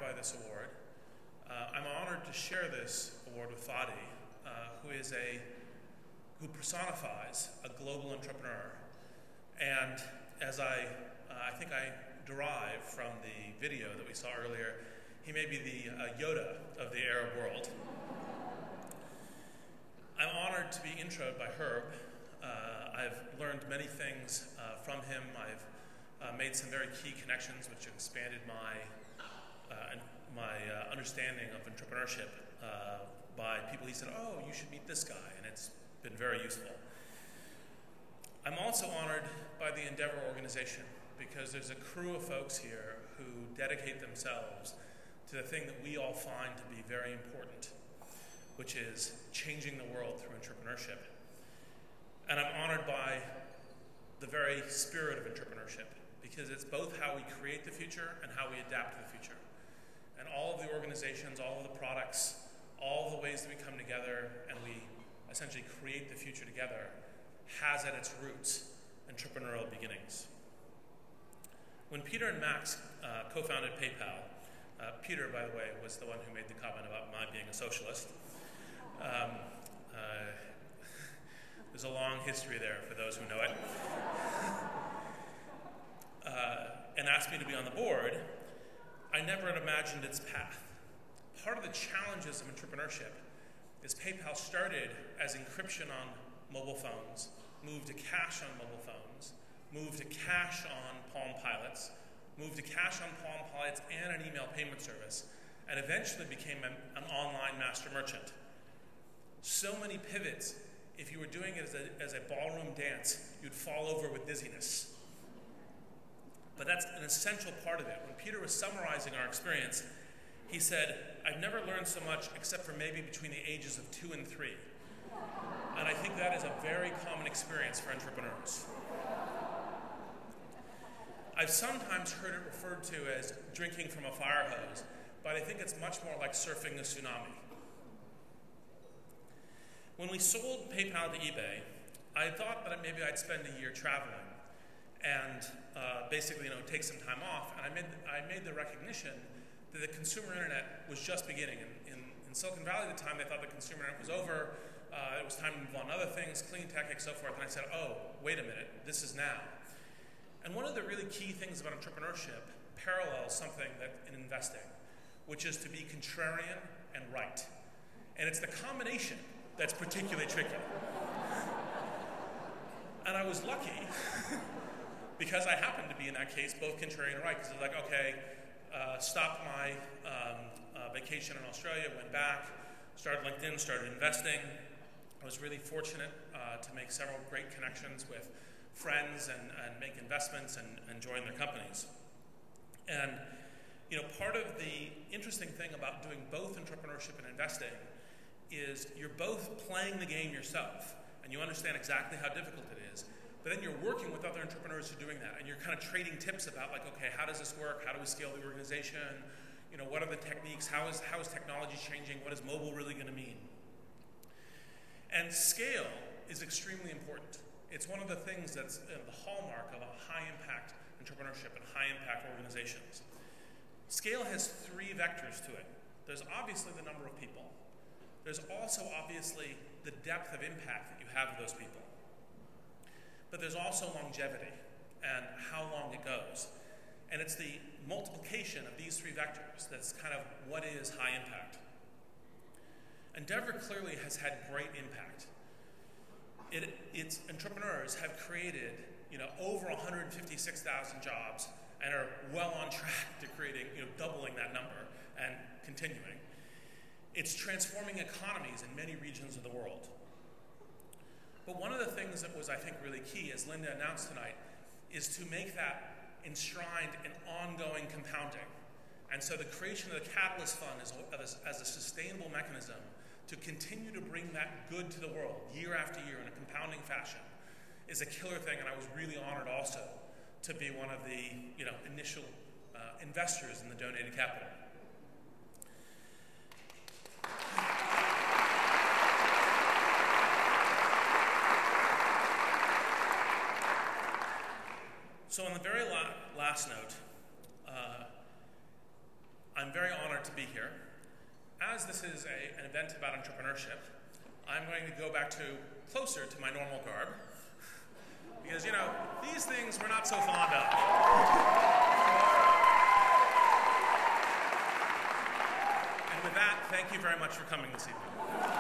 by this award. I'm honored to share this award with Fadi, who personifies a global entrepreneur. And as I think I derived from the video that we saw earlier, he may be the Yoda of the Arab world. I'm honored to be introed by Herb. I've learned many things from him. I've made some very key connections which expanded my understanding of entrepreneurship by people he said, oh, you should meet this guy, and it's been very useful. I'm also honored by the Endeavor organization because there's a crew of folks here who dedicate themselves to the thing that we all find to be very important, which is changing the world through entrepreneurship. And I'm honored by the very spirit of entrepreneurship because it's both how we create the future and how we adapt to the future. And all of the organizations, all of the products, all of the ways that we come together and we essentially create the future together has at its roots entrepreneurial beginnings. When Peter and Max co-founded PayPal, Peter, by the way, was the one who made the comment about my being a socialist. There's a long history there for those who know it. And asked me to be on the board, I never had imagined its path. Part of the challenges of entrepreneurship is PayPal started as encryption on mobile phones, moved to cash on mobile phones, moved to cash on Palm Pilots, moved to cash on Palm Pilots and an email payment service, and eventually became an online master merchant. So many pivots, if you were doing it as a ballroom dance, you'd fall over with dizziness. But that's an essential part of it. When Peter was summarizing our experience, he said, I've never learned so much except for maybe between the ages of 2 and 3. And I think that is a very common experience for entrepreneurs. I've sometimes heard it referred to as drinking from a fire hose, but I think it's much more like surfing the tsunami. When we sold PayPal to eBay, I thought that maybe I'd spend a year traveling and basically, take some time off. And I made the recognition that the consumer internet was just beginning. In Silicon Valley at the time, they thought the consumer internet was over. It was time to move on to other things, clean tech, and so forth. And I said, oh, wait a minute, this is now. And one of the really key things about entrepreneurship parallels something that in investing, which is to be contrarian and right. And it's the combination that's particularly tricky. And I was lucky because I happened to be in that case both contrarian and right, because it was like, okay, stopped my vacation in Australia, went back, started LinkedIn, started investing. I was really fortunate to make several great connections with friends and make investments and join their companies. And part of the interesting thing about doing both entrepreneurship and investing is you're both playing the game yourself, and you understand exactly how difficult it is. But then you're working with other entrepreneurs who are doing that, and you're kind of trading tips about like, okay, how does this work? How do we scale the organization? What are the techniques? How is technology changing? What is mobile really going to mean? And scale is extremely important. It's one of the things that's the hallmark of a high-impact entrepreneurship and high-impact organizations. Scale has 3 vectors to it. There's obviously the number of people. There's also obviously the depth of impact that you have with those people. But there's also longevity and how long it goes. And it's the multiplication of these 3 vectors that's kind of what is high impact. Endeavor clearly has had great impact. Its entrepreneurs have created over 156,000 jobs and are well on track to creating, doubling that number and continuing. It's transforming economies in many regions of the world. But one of the things that was, I think, really key, as Linda announced tonight, is to make that enshrined in ongoing compounding. And so the creation of the Catalyst Fund as a sustainable mechanism to continue to bring that good to the world year after year in a compounding fashion is a killer thing, and I was really honored also to be one of the initial investors in the donated capital. So on the very last note, I'm very honored to be here. As this is an event about entrepreneurship, I'm going to go back to closer to my normal garb, because, you know, these things we're not so fond of. And with that, thank you very much for coming this evening.